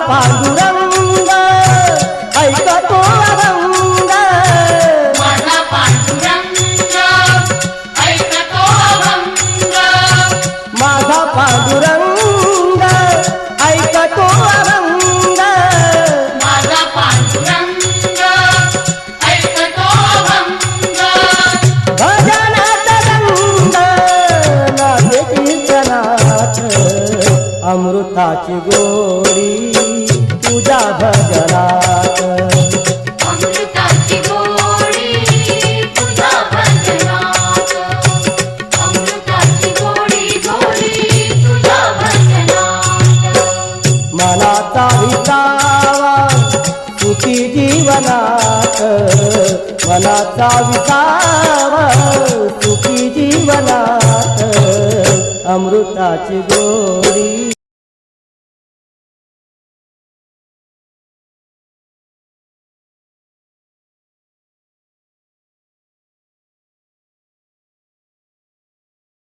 पांडुरंग ऐकतो अभंग, माझा पांडुरंग ऐकतो अभंग, माझा पांडुरंग ऐकतो अभंग, माझा पांडुरंग ऐकतो अभंग. भजनात रंग नाचे कीर्तनात, अमृताची गोडी तुझ्या भजनात, अमृताची गोडी तुझ्या भजनात, अमृताची गोडी गोडी तुझ्या भजनात. मनाचा विसावा सुखी जीवनात, मनाचा विसावा सुखी जीवनात, अमृताची गोडी